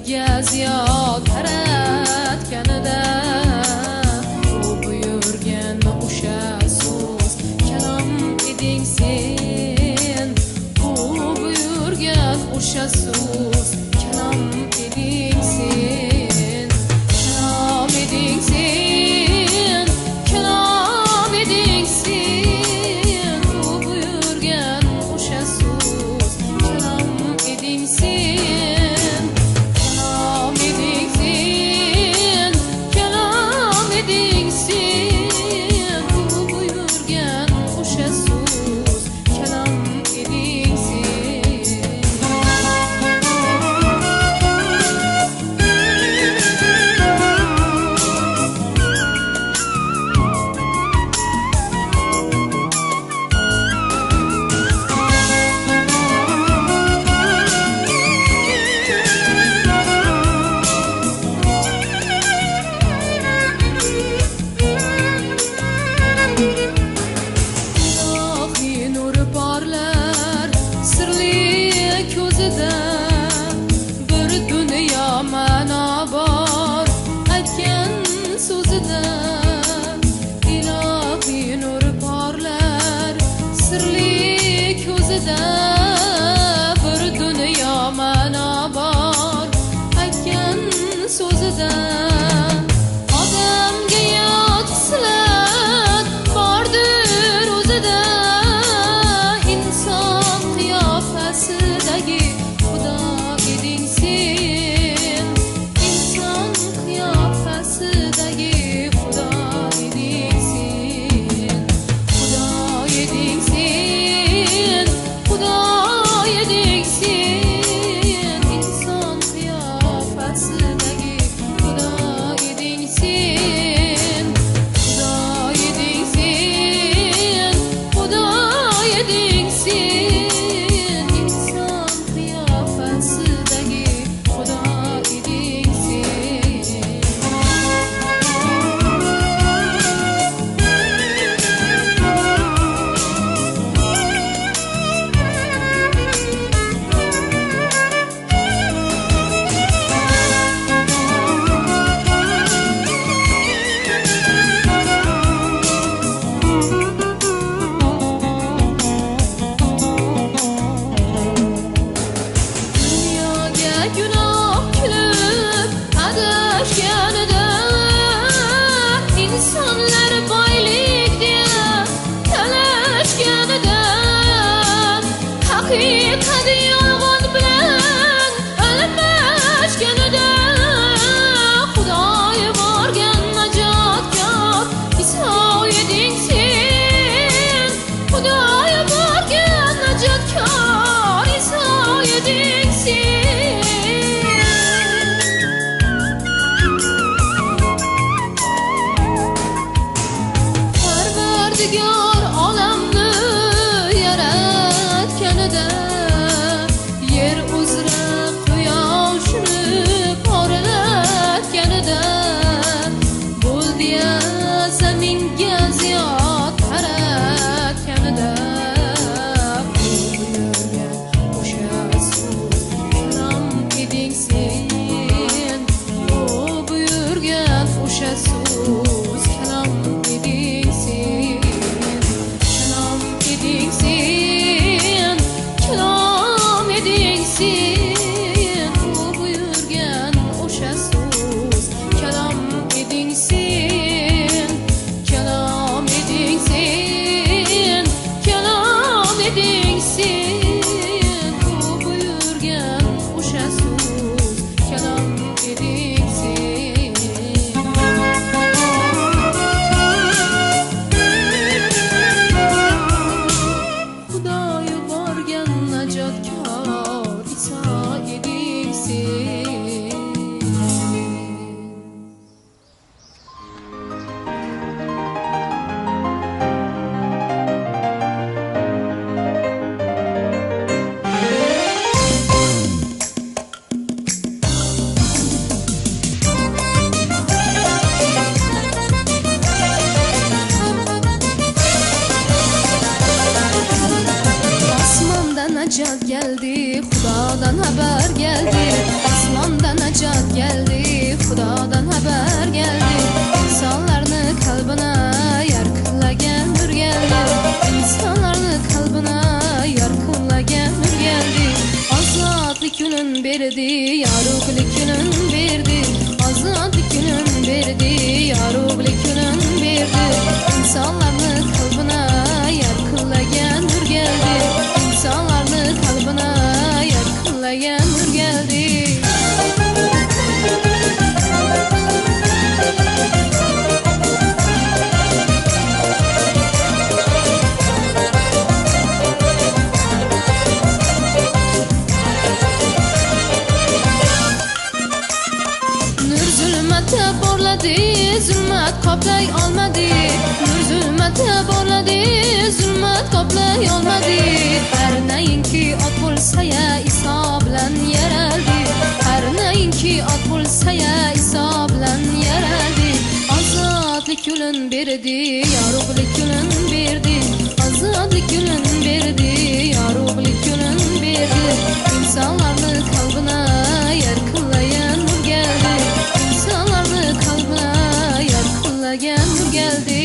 menga ziyod taratganida u buyurgan o'sha so'z kalom eding sen, u buyurgan o'sha so'z kalom eding sen, kalom eding sen, kalom eding sen, u buyurgan o'sha so'z kalom eding sen, kalom eding sen, kalom eding sen, u buyurgan o'sha so'z kalom eding ilohiy nur porlar sirli ko'zida, bir dunyo ma'no bor aytgan so'zida. Ilohiy nur porlar sirli ko'zida, bir dunyo ma'no bor aytgan so'zida. Odamga yot xislat bordir o'zida, inson qiyofasidagi xudo eding sen, inson qiyofasidagi xudo eding sen, xudo eding sen, xudo eding sen, inson qiyofasidagi xudo eding sen, xudo eding sen, xudo eding sen, inson qiyofasidagi xudo eding sen. Dunyoga gunoh kulib adashganida, insonlar boylik deya talashganida, haqiqat yolg'on bilan almashganida, Xudoy borgan najotkor Iso eding sen, Xudoy borgan najotkor Iso eding sen. Parvardigor olamni yaratganida, yer uzra quyoshni porlatganida, bo'ldi-ya zaminga ziyod taratganida, u buyurgan o'sha so'z kalom eding sen, u buyurgan o'sha so'z kalom eding sen, kalom eding sen, kalom eding sen, u buyurgan o'sha so'z kalom eding sen, kalom eding sen, kalom eding sen, u buyurgan o'sha so'z kalom eding sen. zulmatda porladi, zulmat qoplay olmadi. Nur zulmatda porladi, zulmat qoplay olmadi. Har nayinki ot bo'lsa ya Iso bilan yaraldi. Har nayinki ot bo'lsa ya Iso bilan yaraldi. Azodlik yo'lin berdi, yorug'lik yo'lin berdi. Azodlik yo'lin berdi, yorug'lik yo'lin berdi. İnsanlarni qalbina yarqillagan nur keldi. İnsanlarni qalbina yarqillagan nur keldi.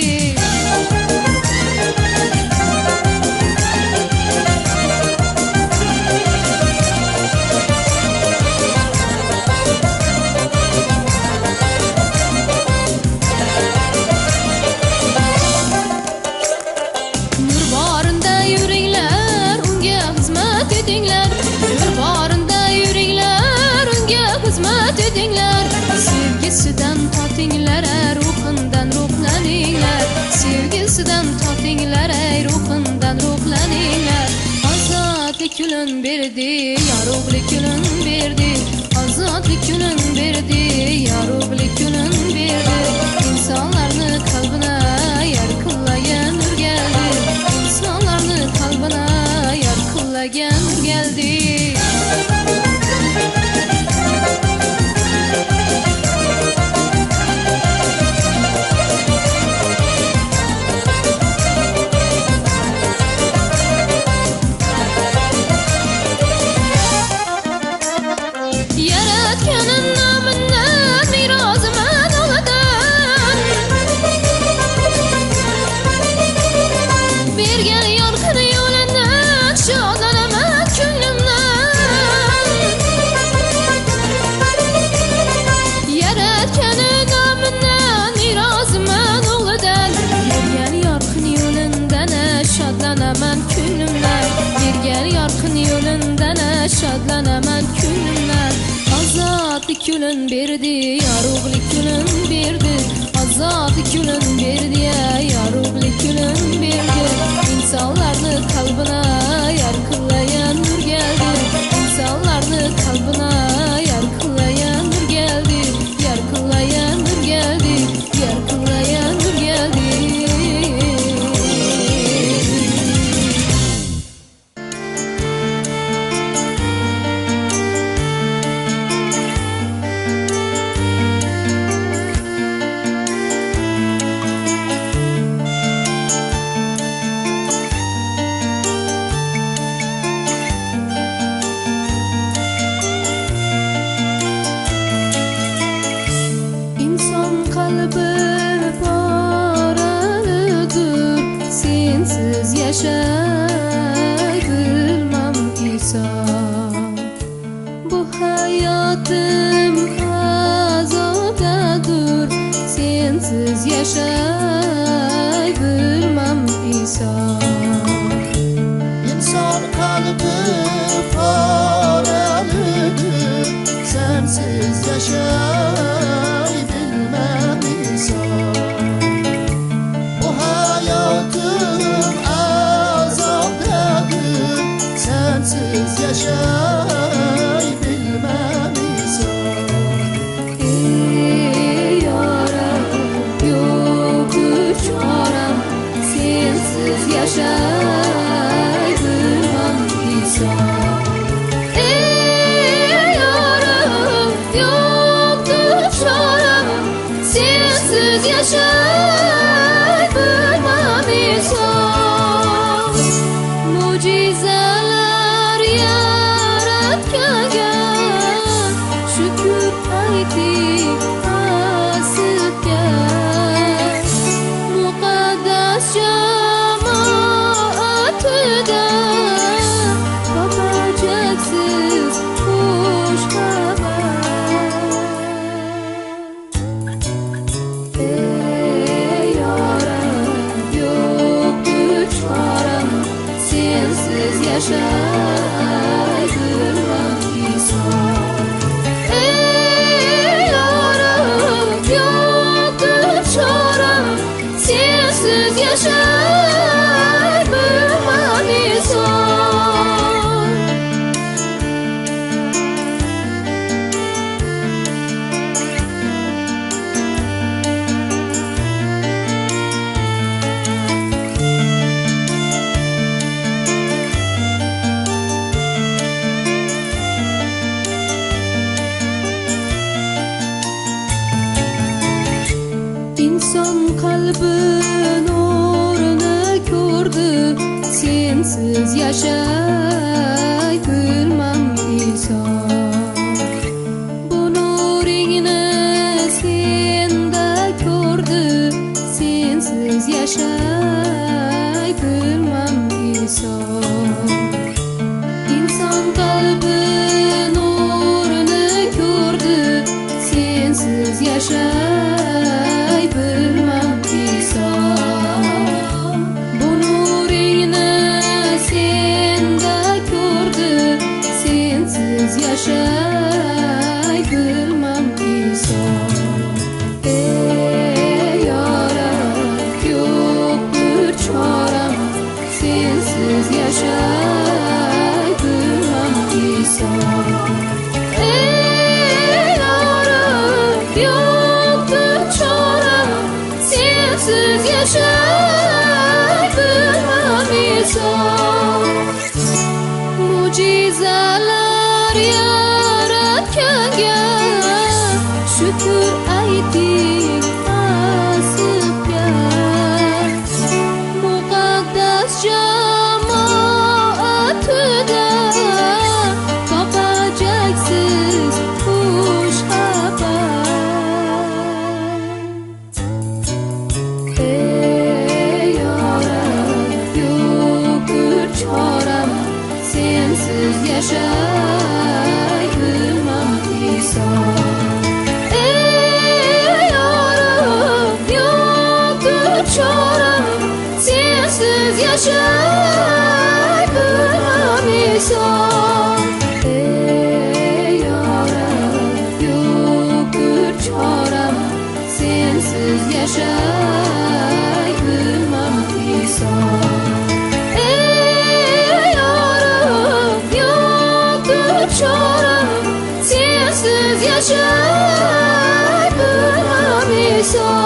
Sevgisidan totinglar, ruhundan ruhlaninglar. Sevgisidan totinglar, ruhundan ruhlaninglar. Azodlik yo'lin berdi, yorug'lik yo'lin berdi. Azodlik yo'lin berdi, yorug'lik yo'lin berdi. İnsanlarni qalbina yarqillagan nur keldi. İnsanlarni qalbina yarqillagan nur keldi. Şadlanaman küllümden. Azodlik yo'lin berdi, yorug'lik yo'lin berdi. Azodlik yo'lin berdi, yorug'lik yo'lin berdi. İnsanlarni qalbina yarqillagan nur keldi. İnsanlarni qalbina yarqillagan nur keldi. Yarqillagan nur keldi, yarqillagan nur keldi. Yaşay bilmem İsa. Bu hayatım azodadır. Sensiz yaşay bilmem İsa. İnsan kalbi paralıdır. Sensiz yaşay bilmem İsa. Bu hayatım azaptadır. Sensiz yaşay bilmem İsa. Ey yaram, yoktur çarem. Sensiz yaşay bilmem İsa. Ey yaram, yoktur çarem. Sensiz yaşay bilmem İsa. Mucizeler yaratganga şükür ayting asitga. Muqaddas jamoatida babajaksiz xush xabar. Ey yaram, yoktur çarem. Sensiz yaşay bilmem İsa. Ey yaram, yoktur çarem. Sensiz yaşay bilmem İsa. İnsan kalbi nurunu ko'rdi, sensiz yashay bilmam inson. Bu nuringni senda ko'rdi, sensiz yashay bilmam inson. İnsan kalbi nurunu ko'rdi, sensiz yashay bilmam inson. Bu nuringni senda ko'rdi, sensiz yashay bilmam inson. Ey yaram, yo'q bir choram, sensiz yashay bilmam inson. Ey yaram, yo'q bir choram, sensiz yashay bilmam inson. Mucizalar yaratganga shukr ayting nasibga. Muqaddas jamoatida topajaksiz xush xabar. Ey yaram, yo'q bir choram, sensiz yashay bilmam inson. Ey yaram, yo'q bir choram, sensiz yashay bilmam inson. Ey yaram, yo'q bir choram, sensiz yashay bilmam inson. Ey yaram, yo'q bir choram, sensiz yashay bilmam inson.